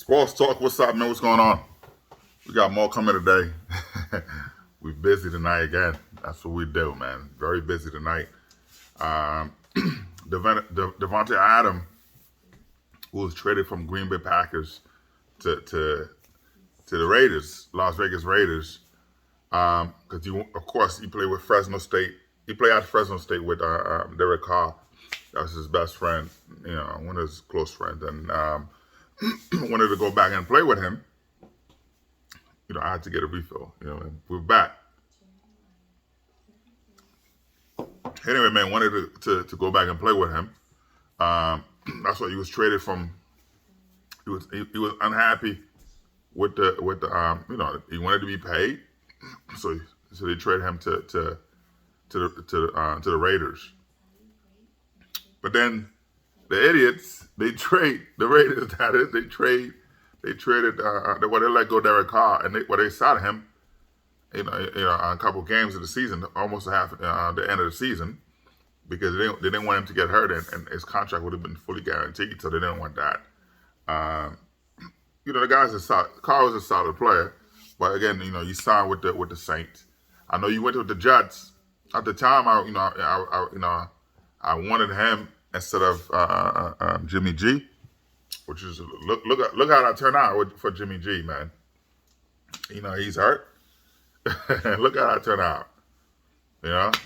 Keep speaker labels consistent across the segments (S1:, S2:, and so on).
S1: Sports Talk, what's up, man? What's going on? We got more coming today. We're busy tonight again. That's what we do, man. Very busy tonight. Um, Davante Adams, who was traded from Green Bay Packers to the Raiders, Las Vegas Raiders, because of course he played with Fresno State. He played at Fresno State with Derek Carr. That was his best friend, one of his close friends, and wanted to go back and play with him. I had to get a refill. And we're back. Anyway, man, wanted to go back and play with him. That's why he was traded from. He was unhappy with the he wanted to be paid, so they traded him to the Raiders. But then the idiots, they trade the Raiders. They traded they let go Derek Carr, and they signed him. A couple of games of the season, almost the end of the season, because they didn't want him to get hurt, and his contract would have been fully guaranteed, so they didn't want that. The guy's Carr was a solid player, but again, you signed with the Saints. I know you went with the Jets. At the time, I wanted him instead of Jimmy G, which is look how that turned out for Jimmy G, man. He's hurt. Look how that turned out.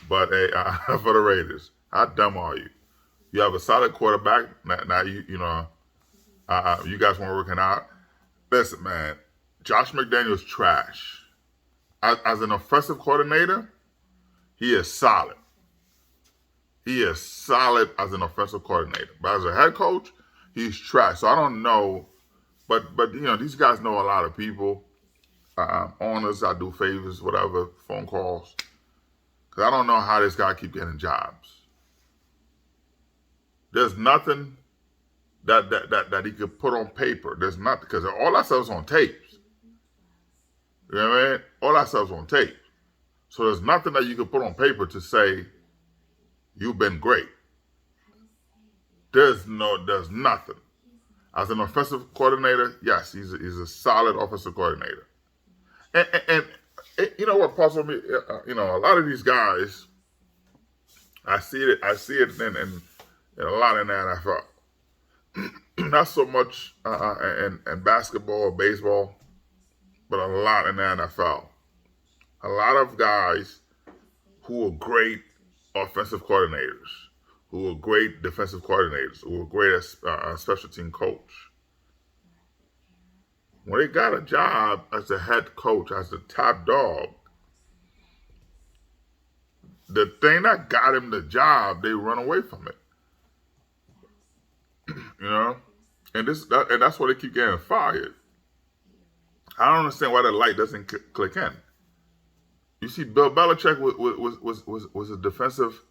S1: But for the Raiders, how dumb are you? You have a solid quarterback. Now you guys weren't working out. Listen, man, Josh McDaniels trash. As an offensive coordinator, he is solid. He is solid as an offensive coordinator. But as a head coach, he's trash. So I don't know. But these guys know a lot of people. Owners, I do favors, whatever, phone calls. Because I don't know how this guy keep getting jobs. There's nothing that he could put on paper. There's nothing. Because all that stuff's on tapes. You know what I mean? All that stuff's on tape. So there's nothing that you can put on paper to say, you've been great. There's nothing. As an offensive coordinator, yes, he's a solid offensive coordinator. And you know what puzzled me? A lot of these guys, I see it in a lot in the NFL. Not so much in basketball or baseball, but a lot in the NFL. A lot of guys who are great offensive coordinators, who are great defensive coordinators, who are great as special team coach. When they got a job as a head coach, as the top dog, the thing that got him the job, they run away from it. And that's why they keep getting fired. I don't understand why the light doesn't click in. You see, Bill Belichick was a defensive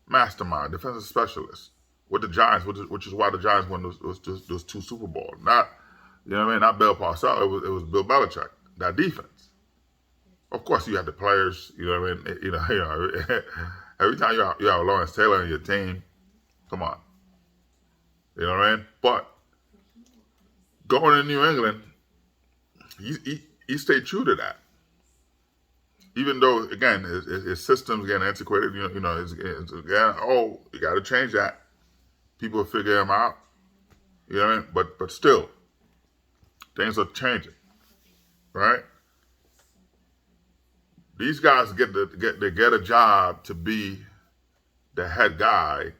S1: mastermind, defensive specialist with the Giants, which is why the Giants won those 2 Super Bowls. Not Bill Parcells. It was Bill Belichick. That defense. Of course, you have the players. Every time you have Lawrence Taylor on your team, come on. You know what I mean? But going to New England, he stayed true to that. Even though, again, his system's getting antiquated, it's again, you got to change that. People figure him out, you know what I mean? But still, things are changing, right? These guys get a job to be the head guy,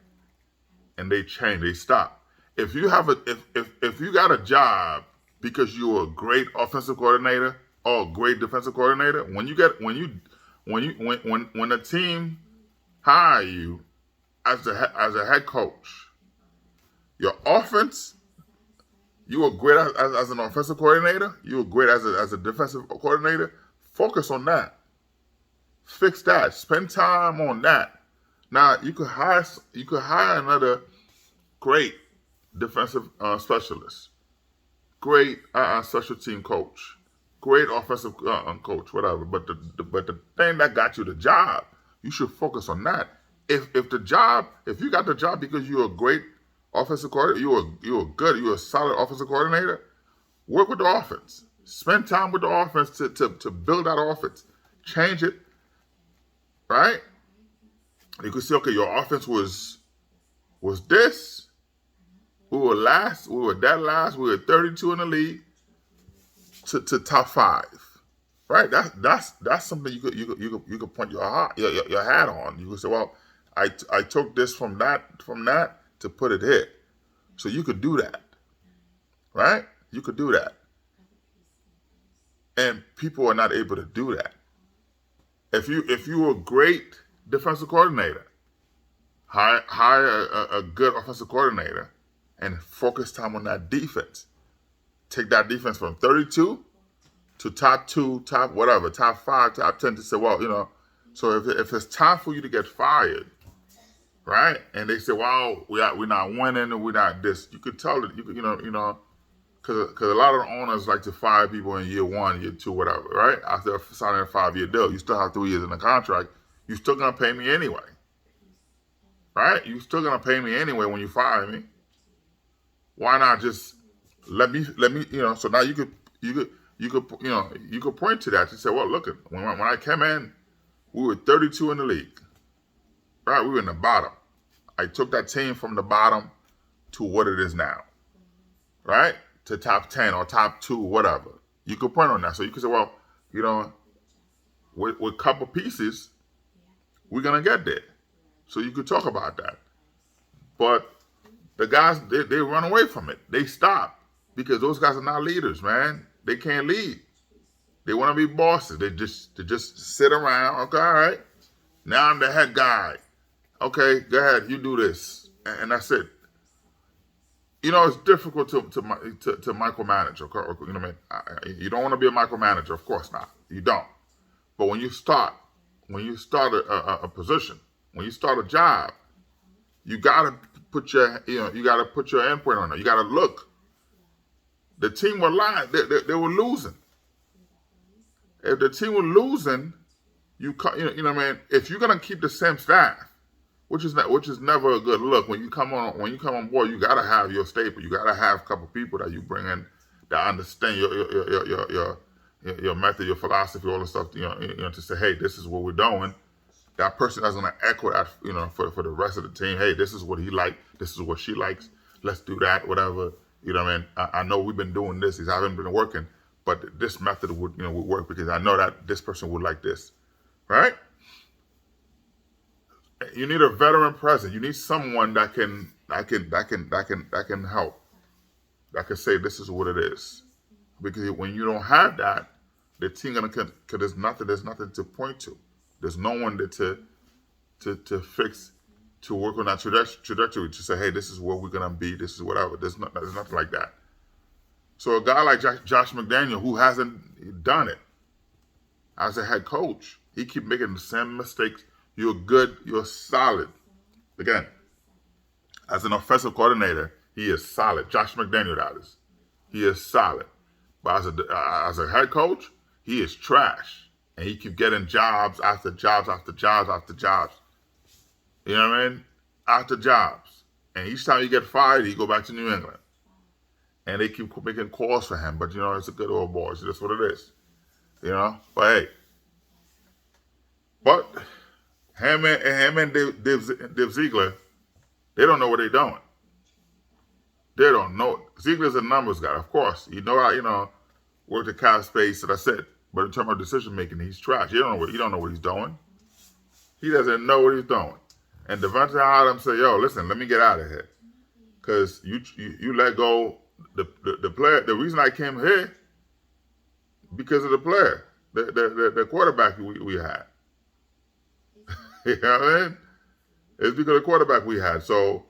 S1: and they change, they stop. If you have if you got a job because you're a great offensive coordinator or a great defensive coordinator, when the team hire you as a head coach, your offense, you were great as an offensive coordinator, you were great as a defensive coordinator. Focus on that. Fix that. Spend time on that. Now you could hire another great defensive specialist, great special team coach, great offensive coach, whatever. But the thing that got you the job, you should focus on that. If you got the job because you're a great offensive coordinator, you're a solid offensive coordinator, Work with the offense. Spend time with the offense to build that offense. Change it, right? You can see, okay, your offense was this. We were last. We were dead last. We were 32 in the league to top 5, right? That's something you could point your hat on. You could say, well, I took this from that to put it here. So you could do that, right? You could do that, and people are not able to do that. If you were a great defensive coordinator, hire a good offensive coordinator, and focus time on that defense. Take that defense from 32 to top 2, top whatever, top 5, top 10 to say, well, so if it's time for you to get fired, right? And they say, well, we're not winning and we're not this. You could tell it, because a lot of the owners like to fire people in year 1, year 2, whatever, right? After signing a 5-year deal, you still have 3 years in the contract. You're still gonna pay me anyway, right? You're still gonna pay me anyway when you fire me. Why not just let me? So now you could point to that. You say, well, look, when I came in, we were 32 in the league, right? We were in the bottom. I took that team from the bottom to what it is now, right? To top 10 or top 2, whatever. You could point on that. So you could say, well, with a couple pieces, we're gonna get there. So you could talk about that, but the guys, they run away from it. They stop because those guys are not leaders, man. They can't lead. They want to be bosses. They just sit around. Okay, all right. Now I'm the head guy. Okay, go ahead. You do this, and that's it. It's difficult to micromanage. Okay, you know what I mean? You don't want to be a micromanager, of course not. You don't. But when you start a position, when you start a job, you gotta put your input on it. You gotta look. The team were lying. They were losing. If the team were losing, you know what I mean. If you're gonna keep the same staff, which is never a good look. When you come on board, you gotta have your staple. You gotta have a couple people that you bring in that understand your method, your philosophy, all the stuff. To say, hey, this is what we're doing. That person is going to echo that, for the rest of the team. Hey, this is what he likes. This is what she likes. Let's do that, whatever. You know what I mean? I know we've been doing this. These haven't been working, but this method would work because I know that this person would like this, right? You need a veteran presence. You need someone that can help. That can say this is what it is. Because when you don't have that, the team because there's nothing to point to. There's no one to fix, to work on that trajectory, to say, hey, this is where we're going to be, this is whatever. There's nothing like that. So a guy like Josh McDaniel, who hasn't done it as a head coach, he keep making the same mistakes. You're good, you're solid. Again, as an offensive coordinator, he is solid. Josh McDaniel, that is. He is solid. But as a head coach, he is trash. And he keep getting jobs after jobs after jobs after jobs. You know what I mean? After jobs. And each time he get fired, he go back to New England. And they keep making calls for him. But, it's a good old boy. So that's what it is. But hey. But him and Dave Ziegler, they don't know what they're doing. They don't know. Ziegler's a numbers guy, of course. Worked at cap space, that I said. But in terms of decision making, he's trash. He don't know what he's doing. He doesn't know what he's doing. And Davante Adams said, "Yo, listen, let me get out of here, because you let go the player. The reason I came here because of the player, the quarterback we had. You know what I mean? It's because of the quarterback we had. So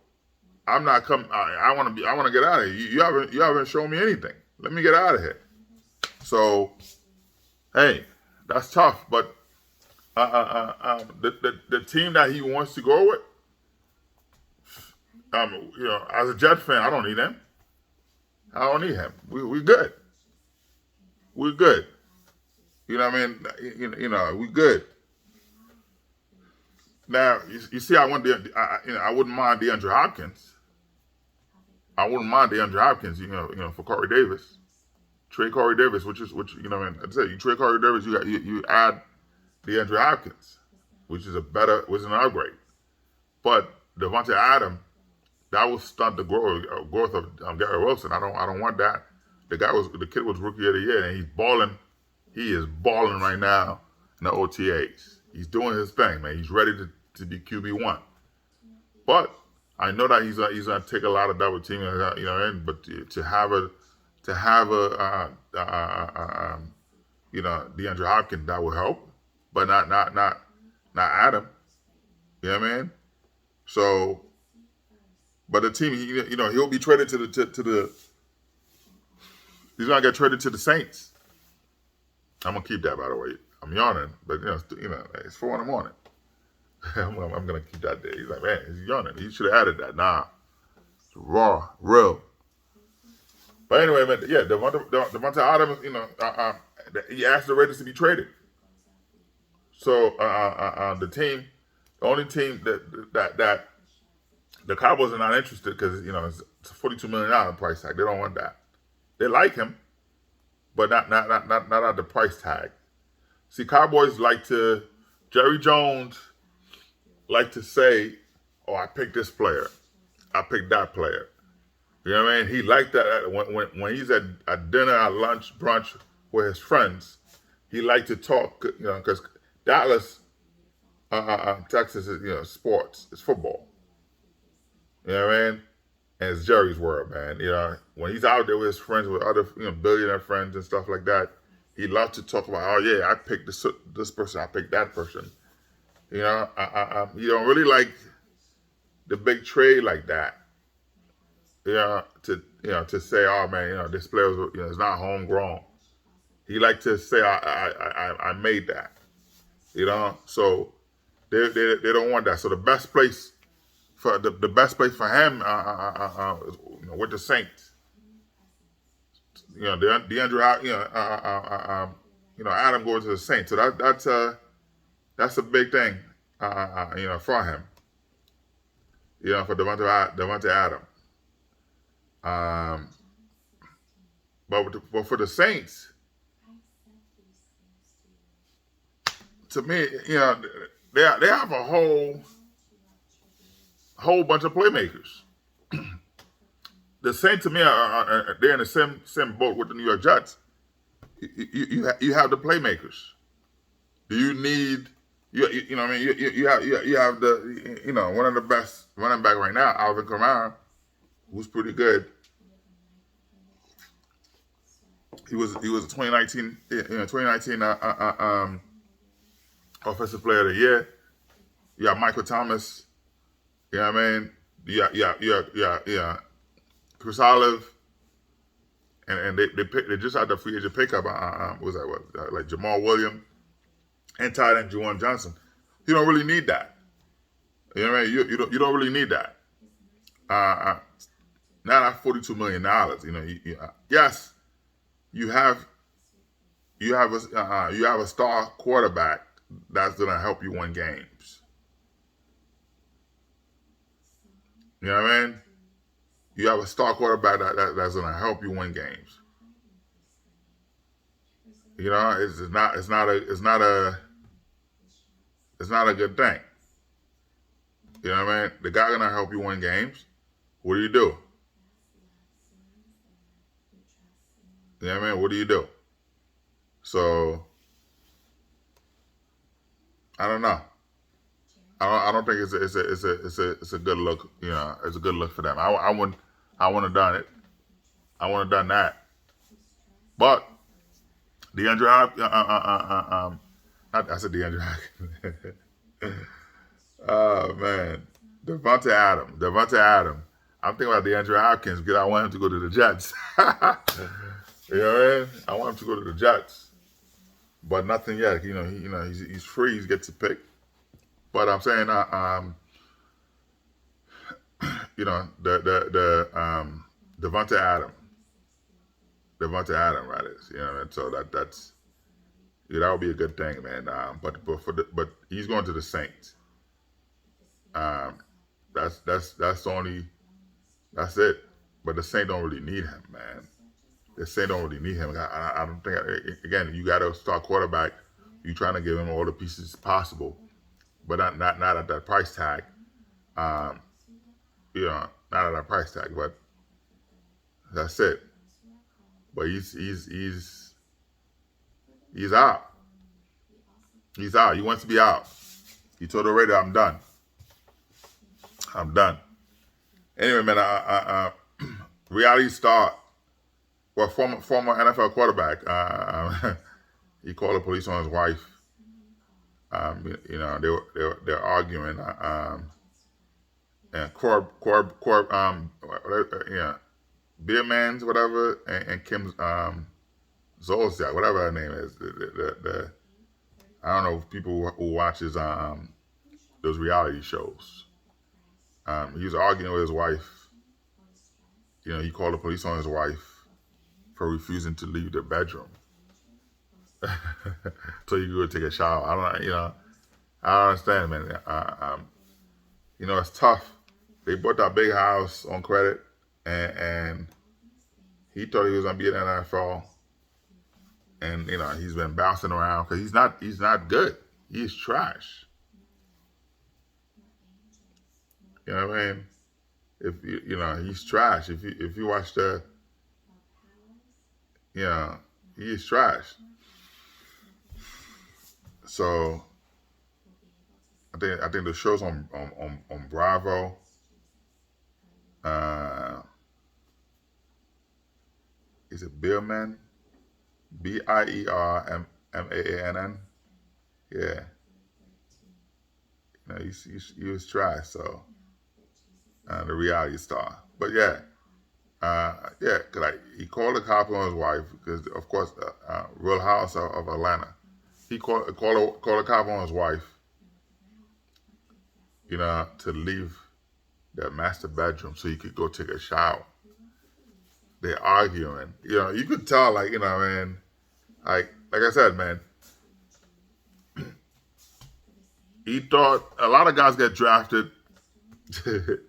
S1: I'm not coming. I want to get out of here. You haven't shown me anything. Let me get out of here. So." Hey, that's tough, but the team that he wants to go with, as a Jet fan, I don't need him. I don't need him. We good. We're good. You know what I mean? We good. Now you see, I wouldn't mind DeAndre Hopkins. I wouldn't mind DeAndre Hopkins. For Corey Davis. trade Corey Davis, which you know, man, I said you trade Corey Davis, you add DeAndre Hopkins, which is an upgrade. But Davante Adams, that will stunt the growth of Garrett Wilson. I don't want that. The kid was rookie of the year, and he's balling. He is balling right now in the OTAs. He's doing his thing, man. He's ready to be QB1. But I know that he's gonna take a lot of double teaming, you know. But to have a you know, DeAndre Hopkins, that will help, but not Adam. You know what I mean? So, but the team, you know, he'll be traded to the. He's gonna get traded to the Saints. I'm gonna keep that, by the way. I'm yawning, but you know, it's 4 in the morning. I'm gonna keep that there. He's like, man, he's yawning. He should have added that. Nah, it's raw, real. But anyway, man, yeah, Davante Adams, you know, he asked the Raiders to be traded. So the only team that the Cowboys are not interested because, you know, it's a $42 million price tag. They don't want that. They like him, but not at the price tag. See, Cowboys Jerry Jones like to say, oh, I picked this player. I picked that player. You know what I mean? He liked that when he's at dinner, at lunch, brunch with his friends. He liked to talk, you know, because Dallas, Texas is, you know, sports. It's football. You know what I mean? And it's Jerry's world, man. You know, when he's out there with his friends, with other, you know, billionaire friends and stuff like that, he loves to talk about, oh yeah, I picked this person, I picked that person. You know, he don't really like the big trade like that. You know, to say, oh man, you know, this player is not homegrown. He like to say, I made that. You know, so they don't want that. So the best place for him, you know, with the Saints, you know, DeAndre, you know, Adam going to the Saints. So that's a big thing, you know, for him. You know, for Davante Adams. But for the Saints, to me, you know, they have a whole bunch of playmakers. The Saints, to me, they're in the same boat with the New York Jets. You have the playmakers. Do you need you know what I mean? You have the, you know, one of the best running back right now, Alvin Kamara, who's pretty good. He was a 2019 offensive player of the year. You have Michael Thomas. You know what I mean? Yeah. Chris Olive, and they just had the free agent pickup. Like Jamal Williams and tight end Juwan Johnson. You don't really need that. You know what I mean? You don't really need that. Not at $42 million. You know, yes, you have a star quarterback that's gonna help you win games. You know what I mean? You have a star quarterback that's gonna help you win games. You know, it's not a good thing. You know what I mean? The guy gonna help you win games. What do? You know what I mean? What do you do? So I don't know. I don't think it's a good look. You know, it's a good look for them. I wouldn't have done it. I wouldn't have done that. But DeAndre, I said DeAndre. Oh man, Davante Adams. I'm thinking about DeAndre Hopkins because I want him to go to the Jets. You know what I mean? I want him to go to the Jets, but nothing yet. You know, he's free. He gets to pick. But I'm saying, you know, the Davante Adams, right? You know what I mean? So that's that would be a good thing, man. But he's going to the Saints. That's it. But the Saints don't really need him, man. The Saints don't really need him. I don't think. Again, you got to start quarterback. You trying to give him all the pieces possible, but not at that price tag. Um, not at that price tag. But that's it. But he's out. He's out. He wants to be out. He told the radio, "I'm done. I'm done." Anyway, man, reality star, well, former NFL quarterback. He called the police on his wife. They're arguing. And Biermann's whatever, and Kim Zolciak, whatever her name is. I don't know if people who watches those reality shows. He was arguing with his wife. He called the police on his wife for refusing to leave the bedroom. So you go take a shower. I don't understand, man. It's tough. They bought that big house on credit, and he thought he was gonna be in the NFL, and he's been bouncing around because he's not good. He's trash. You know what I mean? If he's trash. If you watch he's trash. So I think the show's on Bravo. Is it Biermann? Biermann. Yeah. He was trash. So the reality star. But yeah. Cause he called the cop on his wife because, of course, Real House of Atlanta. He called a cop on his wife, to leave that master bedroom so he could go take a shower. They're arguing. You could tell, man, like I said, man, he thought a lot of guys get drafted.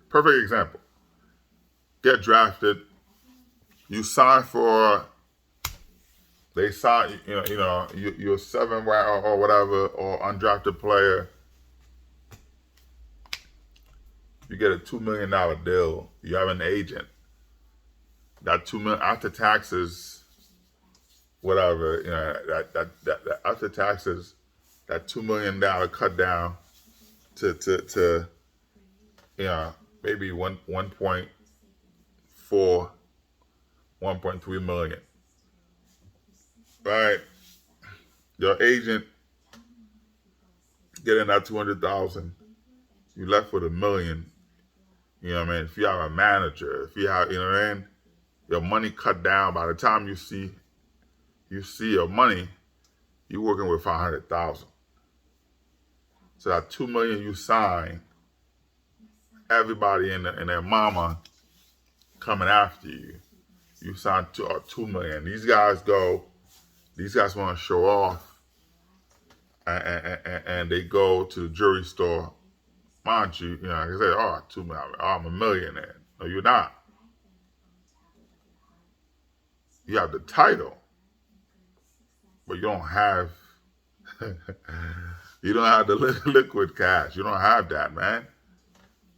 S1: Perfect example. Get drafted. You sign for. They sign. You're 7 or whatever, or undrafted player. You get a $2 million deal. You have an agent. That $2 million after taxes, whatever. That after taxes, that $2 million cut down to maybe 1.4, 1.3 million. Right? Your agent getting that 200,000, you left with $1 million. If you have a manager, if you have, your money cut down. By the time you see your money, you're working with 500,000. So that $2 million you sign, everybody and their mama coming after you. You sign $2 million. These guys want to show off, and they go to the jewelry store. Mind you, they say, $2 million, I'm a millionaire. No, you're not. You have the title, but you don't have the liquid cash. You don't have that, man.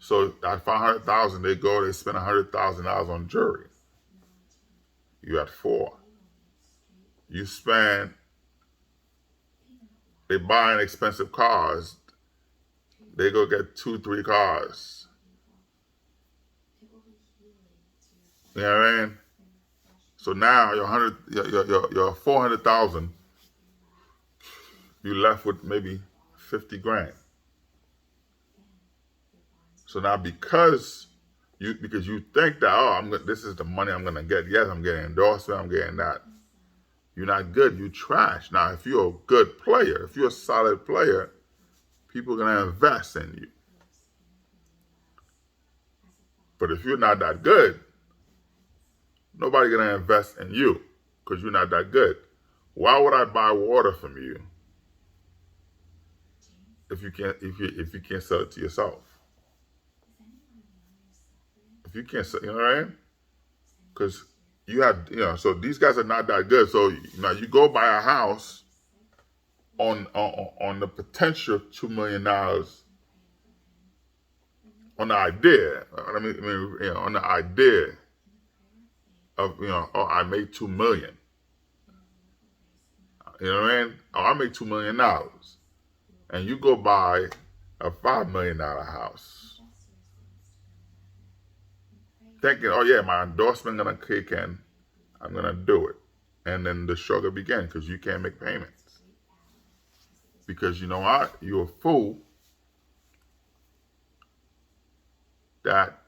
S1: So at 500,000, they spend $100,000 on jewelry. You had 4. They buying expensive cars. They go get 2, 3 cars. You know what I mean? So now your 400,000, you left with maybe 50 grand. So now because you think that this is the money I'm gonna get. Yes, I'm getting endorsement. I'm getting that. You're not good. You trash. Now, if you're a good player, if you're a solid player, people are gonna invest in you. But if you're not that good, nobody's gonna invest in you because you're not that good. Why would I buy water from you if you can't sell it to yourself? If you can't sell, you know what I mean? Because you had, so these guys are not that good. So you go buy a house on the potential $2 million on the idea. On the idea of oh, I made $2 million. You know what I mean? Oh, I make $2 million, and you go buy a $5 million house, thinking, oh yeah, my endorsement gonna kick in, I'm gonna do it, and then the struggle begins because you can't make payments because you know what? You're a fool that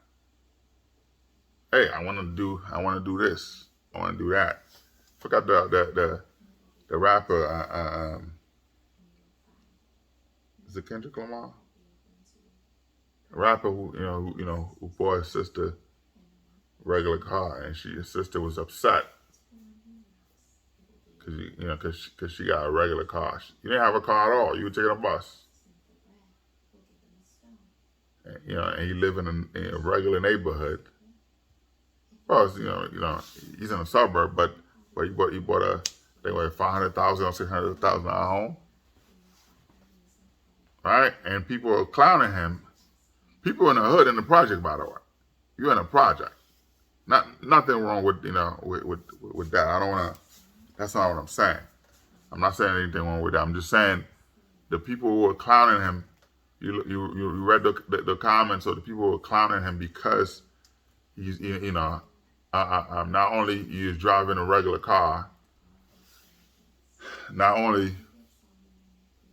S1: hey, I want to do this, I want to do that. Forgot the rapper. Is it Kendrick Lamar? A rapper who bought his sister a regular car, and his sister was upset because she got a regular car. You didn't have a car at all. You were taking a bus. And you live in a regular neighborhood. Well, he's in a suburb, but he bought a I think what $500,000 or $600,000 home, right? And people are clowning him. People in the hood in the project, by the way. You're in a project. Nothing wrong with with that. I don't want to. That's not what I'm saying. I'm not saying anything wrong with that. I'm just saying the people who are clowning him. You read the comments, or the people who are clowning him because he's not only he's driving a regular car, not only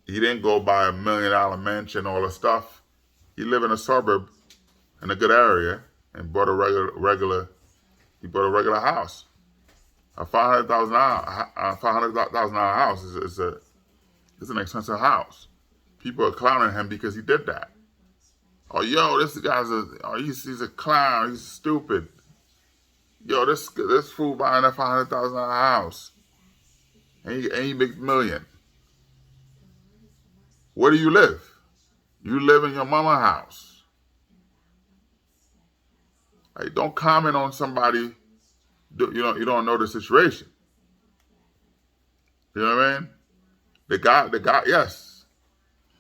S1: he didn't go buy $1 million mansion, all the stuff. He lived in a suburb in a good area and bought a regular house. A $500,000 house is an expensive house. People are clowning him because he did that. Oh, yo, this guy's he's a clown. He's stupid. Yo, this fool buying a $500,000 house, and he makes $1 million. Where do you live? You live in your mama's house. Like, don't comment on somebody. You don't know the situation. You know what I mean? The guy. Yes.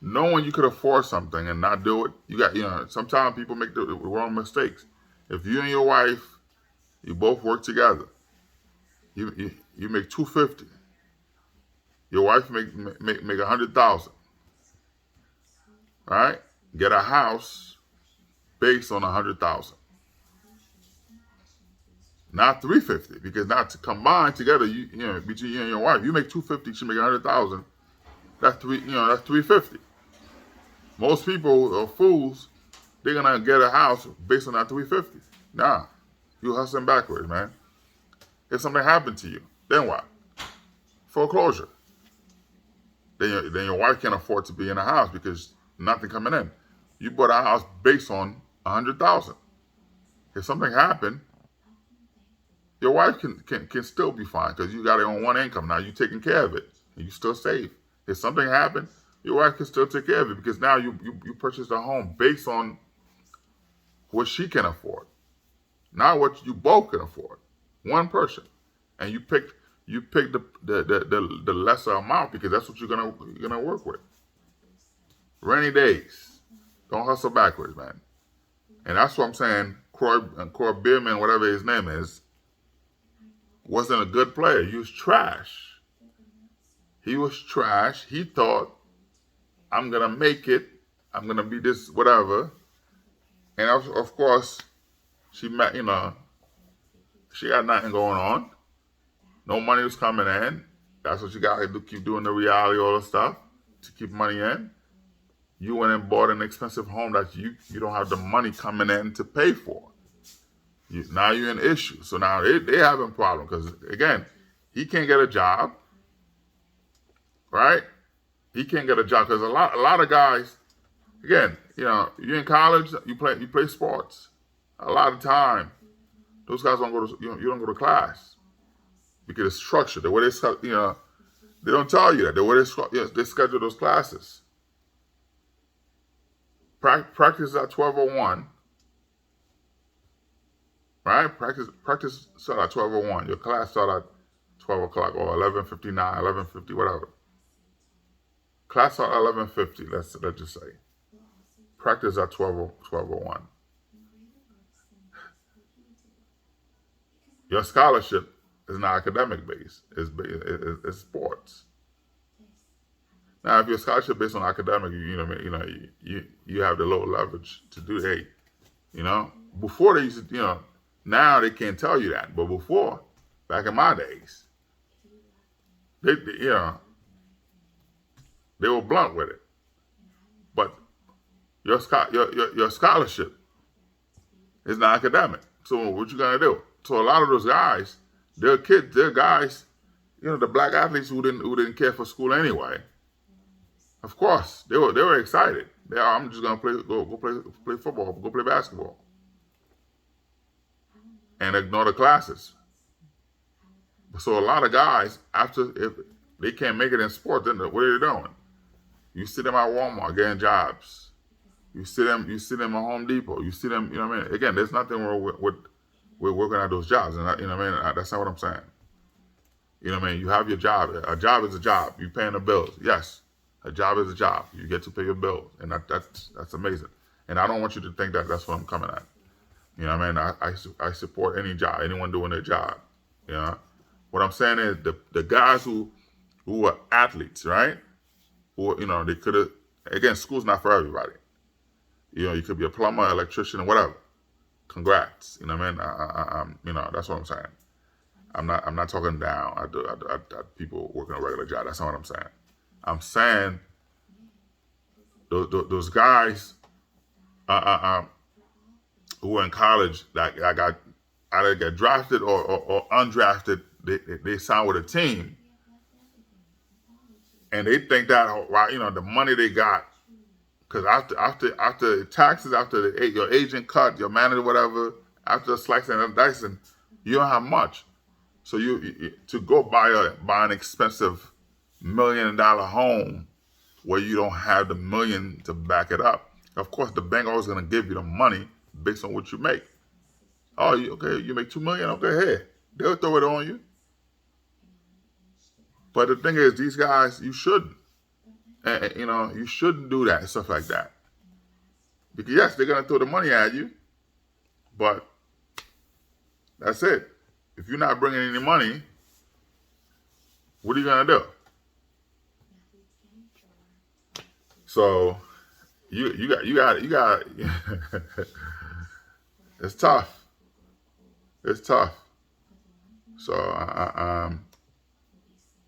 S1: Knowing you could afford something and not do it, sometimes people make the wrong mistakes. If you and your wife, you both work together, you make $250. Your wife make $100,000. Right? Get a house based on $100,000. Not $350, because now to combine together, between you and your wife, you make $250, she make $100,000. That's $350. Most people are fools. They're gonna get a house based on that $350. Nah, you hustling backwards, man. If something happened to you, then what? Foreclosure. Then your wife can't afford to be in a house because nothing coming in. You bought a house based on $100,000. If something happened, your wife can still be fine because you got it on one income. Now you taking care of it and you still save. If something happened, your wife can still take care of it because now you purchased a home based on what she can afford, not what you both can afford. One person, and you picked the lesser amount because that's what you're gonna work with. Rainy days, don't hustle backwards, man. And that's what I'm saying. Kroy Biermann, whatever his name is, wasn't a good player. He was trash. He thought, I'm gonna make it. I'm gonna be this whatever. And of course, she got nothing going on. No money was coming in. That's what you got to do. Keep doing the reality, all the stuff to keep money in. You went and bought an expensive home that you don't have the money coming in to pay for. Now you're in issue. So now they having a problem because again, he can't get a job, right? He can't get a job because a lot of guys, again, you're in college, you play sports. A lot of time, those guys don't go to you don't go to class because it's structured. The way they they don't tell you that. The way they schedule those classes. Practice at 12:01. right? Practice start at 12:01. Your class start at 12 o'clock or 11:59, 11:50, whatever. Class start at 11:50. Let's just say. Practice at 12:01. Your scholarship is not academic based. It's sports. Now, if your scholarship based on academic, you have the low leverage to do. Hey, before they used to, now they can't tell you that, but before, back in my days, they were blunt with it. But your scholarship is not academic. So what you gonna do? So a lot of those guys, they're guys, the black athletes who didn't care for school anyway. Of course, they were excited. I'm just gonna play football, go play basketball, and ignore the classes. So a lot of guys, if they can't make it in sports, then what are they doing? You see them at Walmart getting jobs. You see them at Home Depot. You see them, Again, there's nothing wrong with working at those jobs, and that's not what I'm saying. You have your job. A job is a job. You're paying the bills. Yes, a job is a job. You get to pay your bills, and that's amazing. And I don't want you to think that that's what I'm coming at. I support any job, anyone doing their job. What I'm saying is the guys who are athletes, right? Who they could have. Again, school's not for everybody. You could be a plumber, electrician, or whatever. Congrats. That's what I'm saying. I'm not talking down at people working a regular job. That's not what I'm saying. I'm saying those guys who are in college that got either get drafted or undrafted. They sign with a team, and they think that the money they got. Because after taxes, after your agent cut, your manager, whatever, after slicing and dicing, you don't have much. So you to go buy an expensive $1 million home where you don't have the million to back it up. Of course, the bank always going to give you the money based on what you make. Oh, okay, you make $2 million. Okay, hey, they'll throw it on you. But the thing is, these guys, you shouldn't. You shouldn't do that and stuff like that. Because yes, they're gonna throw the money at you, but that's it. If you're not bringing any money, what are you gonna do? So you got. It's tough. It's tough. So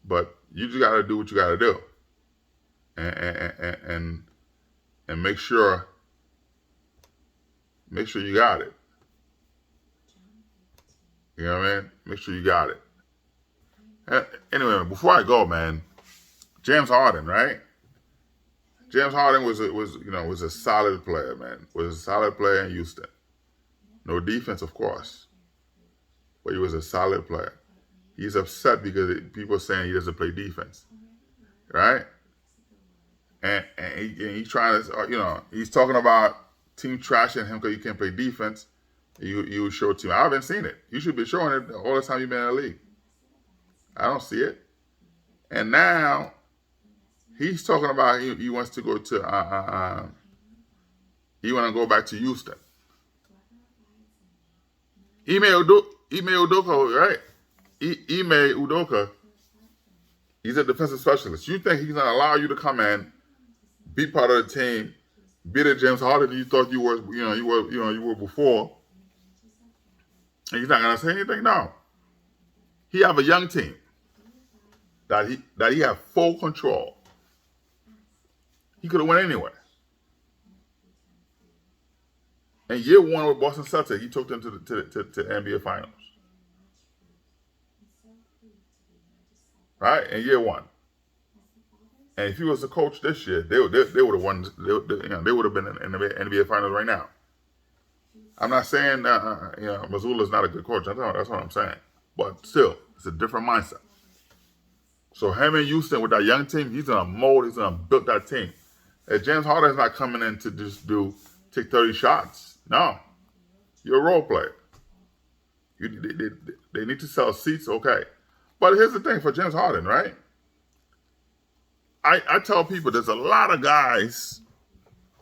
S1: but you just gotta do what you gotta do. And make sure you got it. You know what I mean? Make sure you got it. Anyway, before I go, man, James Harden, right? James Harden was a solid player, man. Was a solid player in Houston. No defense, of course, but he was a solid player. He's upset because people are saying he doesn't play defense, right? And he's trying to, he's talking about team trashing him because he can't play defense. You show team. I haven't seen it. You should be showing it all the time you've been in the league. I don't see it. And now he's talking about he wants to go to he want to go back to Houston. Ime Udoka, right? Ime Udoka. He's a defensive specialist. You think he's gonna allow you to come in, be part of the team, be the James Harden you thought you were, you were before, and he's not gonna say anything? No. He have a young team that he have full control. He could have went anywhere. In year one with Boston Celtics, he took them to the NBA Finals. Right? In year one. And if he was the coach this year, they would have won. They would have been in the NBA Finals right now. I'm not saying Missoula's not a good coach. That's what I'm saying. But still, it's a different mindset. So him in Houston with that young team, he's gonna mold. He's gonna build that team. And James Harden's not coming in to just take 30 shots. No, you're a role player. They need to sell seats, okay. But here's the thing for James Harden, right? I tell people there's a lot of guys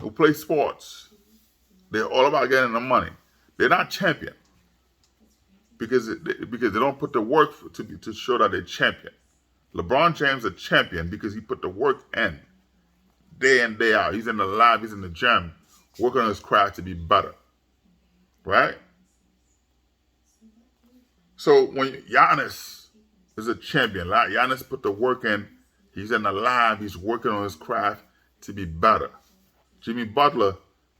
S1: who play sports. They're all about getting the money. They're not champion because they don't put the work to show that they're champion. LeBron James is a champion because he put the work in day in, day out. He's in the lab, he's in the gym, working on his craft to be better. Right? So when Giannis is a champion, like Giannis put the work in, he's in the lab, he's working on his craft to be better. Jimmy Butler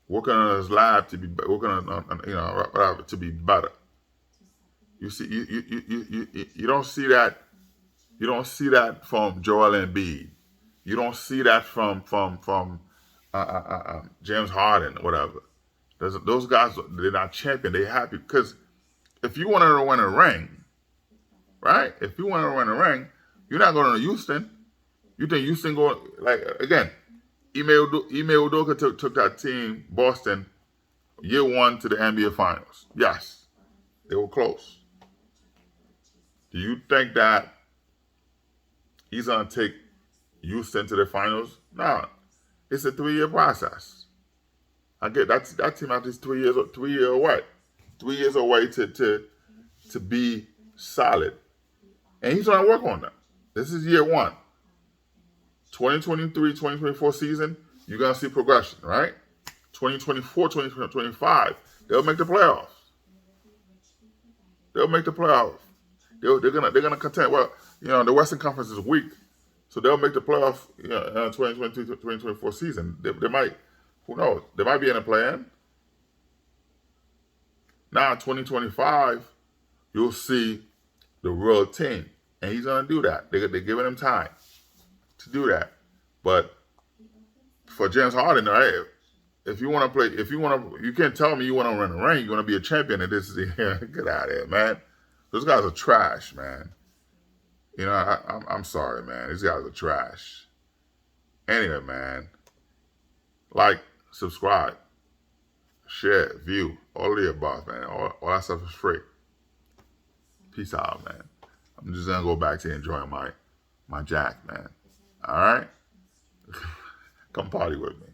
S1: working on his lab to be working on to be better. You see, you don't see that. You don't see that from Joel Embiid. You don't see that from James Harden or whatever. Those guys, they're not champion. They're happy because if you want to win a ring, right? If you want to win a ring, you're not going to Houston. You think Houston going like again? Ime Udoka took that team, Boston, year one to the NBA Finals. Yes, they were close. Do you think that he's going to take Houston to the finals? No. It's a 3-year process. I get that team after 3 years away. 3 years away to be solid. And he's going to work on that. This is year one. 2023, 2024 season, you're going to see progression, right? 2024, 2025, they'll make the playoffs. They'll make the playoffs. They're gonna contend. Well, the Western Conference is weak, so they'll make the playoff. 2023, 2024 season. They might. Who knows? They might be in a play-in. Now, 2025, you'll see the real team, and he's gonna do that. They're giving him time to do that. But for James Harden, right? If you want to play, you can't tell me you want to run a ring. You're gonna be a champion, and this is get out of here, man. Those guys are trash, man. I'm sorry, man. These guys are trash. Anyway, man. Like, subscribe, share, view, all of the above, man. All that stuff is free. Peace out, man. I'm just gonna go back to enjoying my jack, man. All right? Come party with me.